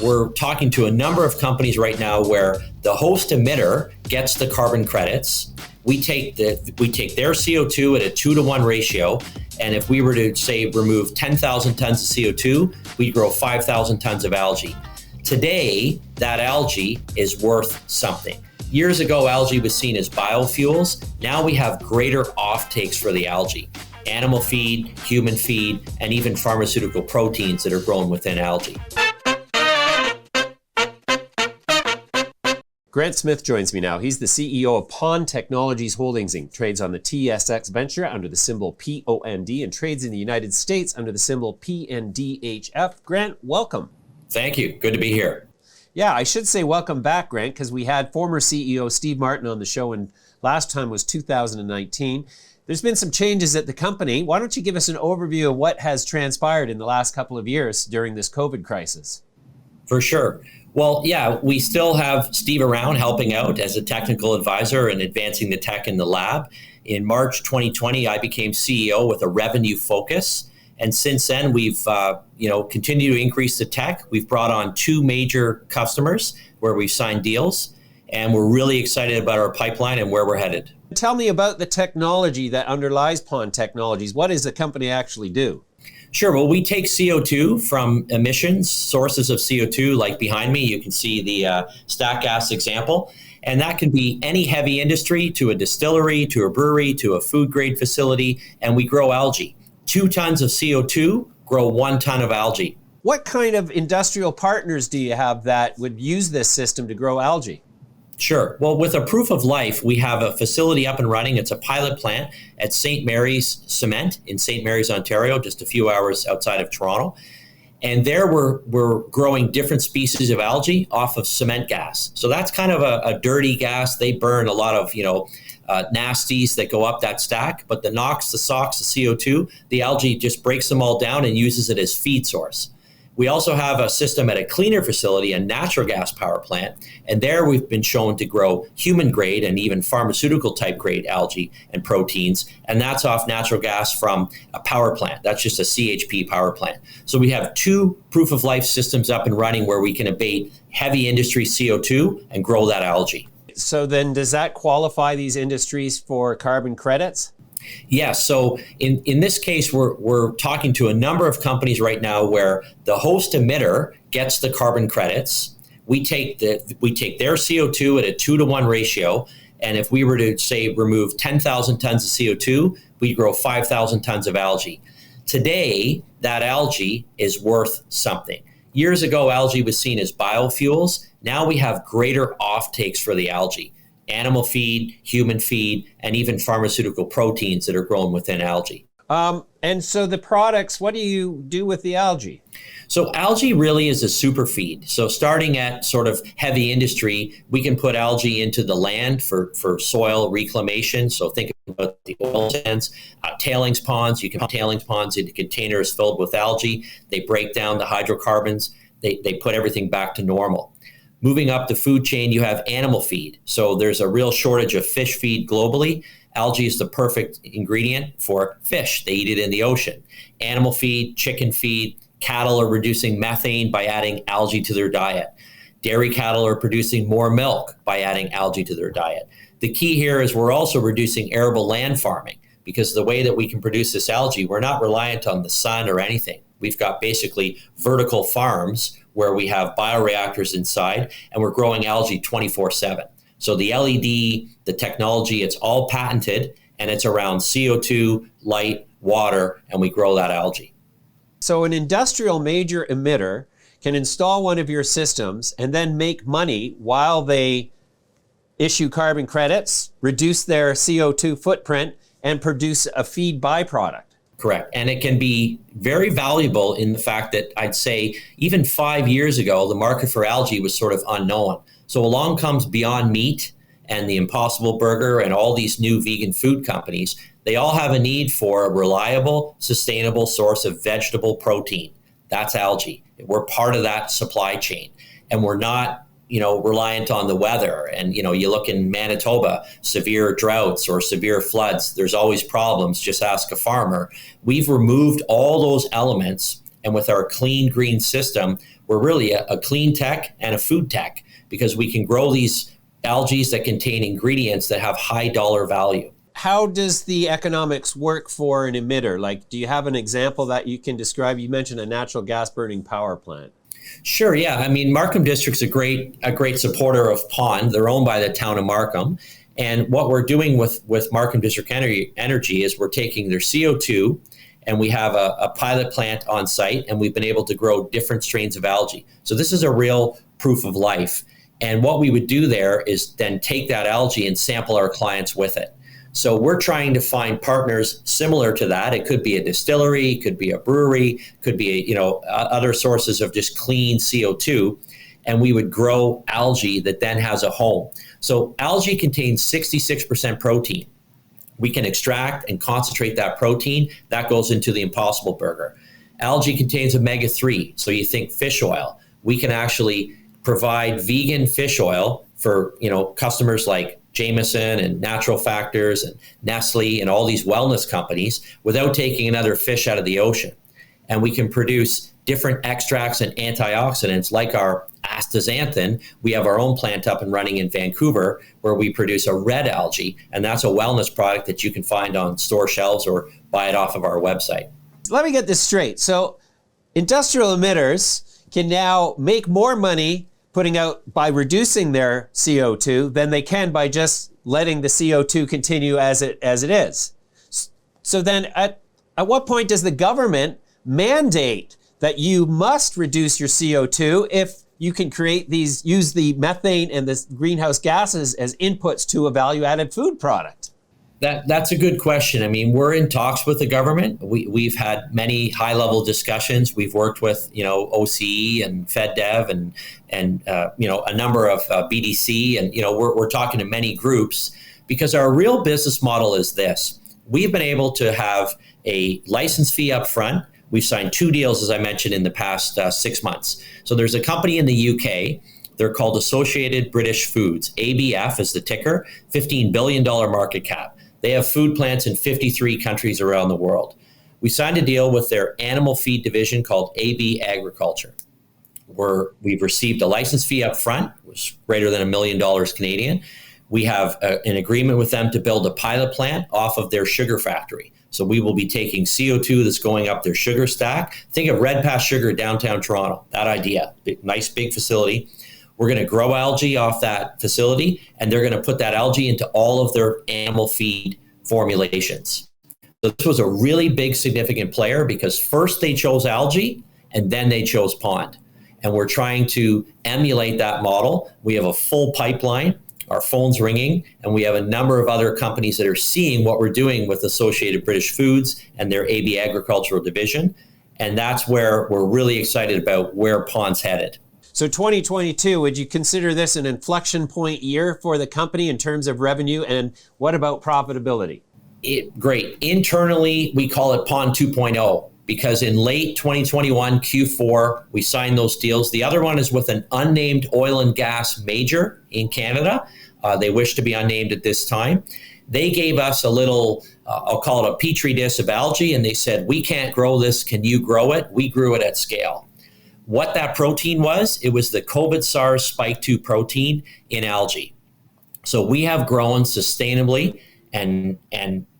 we're talking to a number of companies right now where the host emitter gets the carbon credits. We take their CO2 at a 2-to-1 ratio. And if we were to, say, remove 10,000 tons of CO2, we'd grow 5,000 tons of algae. Today, that algae is worth something. Years ago, algae was seen as biofuels. Now we have greater offtakes for the algae. Animal feed, human feed, and even pharmaceutical proteins that are grown within algae. Grant Smith joins me now. He's the CEO of Pond Technologies Holdings Inc., trades on the TSX Venture under the symbol POND, and trades in the United States under the symbol PNDHF. Grant, welcome. Thank you. Good to be here. Yeah, I should say welcome back, Grant, because we had former CEO Steve Martin on the show, and last time was 2019. There's been some changes at the company. Why don't you give us an overview of what has transpired in the last couple of years during this COVID crisis? For sure. Well, yeah, we still have Steve around helping out as a technical advisor and advancing the tech in the lab. In March 2020, I became CEO with a revenue focus. And since then, we've continued to increase the tech. We've brought on 2 major customers where we've signed deals. And we're really excited about our pipeline and where we're headed. Tell me about the technology that underlies Pond Technologies. What does the company actually do? Sure. Well, we take CO2 from emissions, sources of CO2, like behind me. You can see the stack gas example. And that can be any heavy industry to a distillery, to a brewery, to a food grade facility. And we grow algae. 2 tons of CO2 grow 1 ton of algae. What kind of industrial partners do you have that would use this system to grow algae? Sure. Well, with a proof of life, we have a facility up and running. It's a pilot plant at St. Mary's Cement in St. Mary's, Ontario, just a few hours outside of Toronto. And there we're growing different species of algae off of cement gas. So that's kind of a dirty gas. They burn a lot of, nasties that go up that stack. But the NOx, the SOx, the CO2, the algae just breaks them all down and uses it as feed source. We also have a system at a cleaner facility, a natural gas power plant, and there we've been shown to grow human grade and even pharmaceutical type grade algae and proteins, and that's off natural gas from a power plant. That's just a CHP power plant. So we have 2 proof of life systems up and running where we can abate heavy industry CO2 and grow that algae. So then does that qualify these industries for carbon credits? Yes. So in this case, we're talking to a number of companies right now where the host emitter gets the carbon credits. We take their CO2 at a 2-to-1 ratio. And if we were to, say, remove 10,000 tons of CO2, we'd grow 5,000 tons of algae. Today, that algae is worth something. Years ago, algae was seen as biofuels. Now we have greater offtakes for the algae. Animal feed, human feed, and even pharmaceutical proteins that are grown within algae. And so the products, what do you do with the algae? So algae really is a super feed. So starting at sort of heavy industry, we can put algae into the land for soil reclamation. So think about the oil sands, tailings ponds. You can put tailings ponds into containers filled with algae. They break down the hydrocarbons. They put everything back to normal. Moving up the food chain, you have animal feed. So there's a real shortage of fish feed globally. Algae is the perfect ingredient for fish. They eat it in the ocean. Animal feed, chicken feed, cattle are reducing methane by adding algae to their diet. Dairy cattle are producing more milk by adding algae to their diet. The key here is we're also reducing arable land farming because the way that we can produce this algae, we're not reliant on the sun or anything. We've got basically vertical farms where we have bioreactors inside and we're growing algae 24/7. So the LED, the technology, it's all patented and it's around CO2, light, water, and we grow that algae. So an industrial major emitter can install one of your systems and then make money while they issue carbon credits, reduce their CO2 footprint, and produce a feed byproduct. Correct. And it can be very valuable in the fact that I'd say even 5 years ago, the market for algae was sort of unknown. So along comes Beyond Meat and the Impossible Burger and all these new vegan food companies. They all have a need for a reliable, sustainable source of vegetable protein. That's algae. We're part of that supply chain. And we're not reliant on the weather. And, you look in Manitoba, severe droughts or severe floods, there's always problems. Just ask a farmer. We've removed all those elements. And with our clean green system, we're really a clean tech and a food tech, because we can grow these algae that contain ingredients that have high dollar value. How does the economics work for an emitter? Like, do you have an example that you can describe? You mentioned a natural gas burning power plant. Sure, yeah. I mean, Markham District's a great supporter of Pond. They're owned by the town of Markham. And what we're doing with Markham District Energy is we're taking their CO2, and we have a pilot plant on site, and we've been able to grow different strains of algae. So this is a real proof of life. And what we would do there is then take that algae and sample our clients with it. So we're trying to find partners similar to that. It could be a distillery, could be a brewery, could be other sources of just clean CO2, and we would grow algae that then has a home. So algae contains 66% protein. We can extract and concentrate that protein. That goes into the Impossible Burger. Algae contains omega-3, so you think fish oil. We can actually provide vegan fish oil for customers like Jameson and Natural Factors and Nestle and all these wellness companies without taking another fish out of the ocean. And we can produce different extracts and antioxidants like our astaxanthin. We have our own plant up and running in Vancouver where we produce a red algae, and that's a wellness product that you can find on store shelves or buy it off of our website. Let me get this straight. So industrial emitters can now make more money putting out by reducing their CO2 than they can by just letting the CO2 continue as it is. So then at what point does the government mandate that you must reduce your CO2 if you can use the methane and the greenhouse gases as inputs to a value-added food product? That's a good question. I mean, we're in talks with the government. We've had many high-level discussions. We've worked with, OCE and FedDev and a number of BDC, and we're talking to many groups, because our real business model is this. We've been able to have a license fee up front. We've signed 2 deals, as I mentioned, in the past 6 months. So there's a company in the UK. They're called Associated British Foods. ABF is the ticker, $15 billion market cap. They have food plants in 53 countries around the world. We signed a deal with their animal feed division called AB Agriculture. We've received a license fee up front, which was greater than $1 million Canadian. We have an agreement with them to build a pilot plant off of their sugar factory. So we will be taking CO2 that's going up their sugar stack. Think of Red Pass Sugar downtown Toronto, that idea, nice big facility. We're going to grow algae off that facility, and they're going to put that algae into all of their animal feed formulations. So this was a really big, significant player because first they chose algae, and then they chose pond. And we're trying to emulate that model. We have a full pipeline. Our phone's ringing, and we have a number of other companies that are seeing what we're doing with Associated British Foods and their AB Agricultural Division. And that's where we're really excited about where Pond's headed. So 2022, would you consider this an inflection point year for the company in terms of revenue? And what about profitability? Great. Internally, we call it Pond 2.0 because in late 2021, Q4, we signed those deals. The other one is with an unnamed oil and gas major in Canada. They wish to be unnamed at this time. They gave us a little, I'll call it a petri dish of algae, and they said, we can't grow this. Can you grow it? We grew it at scale. What that protein was, it was the COVID SARS spike 2 protein in algae. So we have grown sustainably and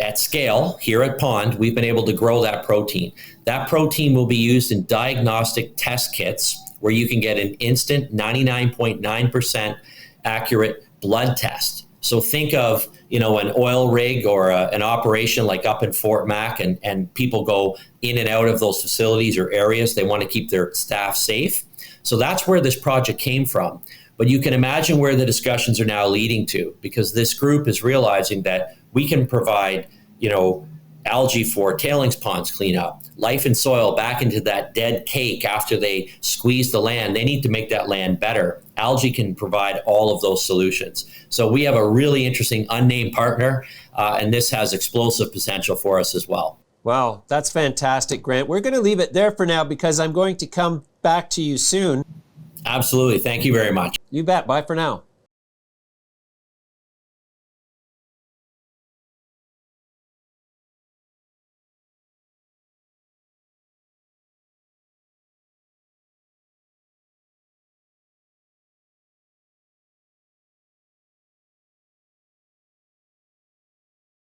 at scale here at Pond, we've been able to grow that protein. That protein will be used in diagnostic test kits where you can get an instant 99.9% accurate blood test. So think of, an oil rig or an operation like up in Fort Mac, and people go in and out of those facilities or areas. They want to keep their staff safe. So that's where this project came from. But you can imagine where the discussions are now leading to, because this group is realizing that we can provide, algae for tailings ponds cleanup, life and soil back into that dead cake after they squeeze the land. They need to make that land better. Algae can provide all of those solutions. So we have a really interesting unnamed partner, and this has explosive potential for us as well. Wow, that's fantastic, Grant. We're going to leave it there for now because I'm going to come back to you soon. Absolutely. Thank you very much. You bet. Bye for now.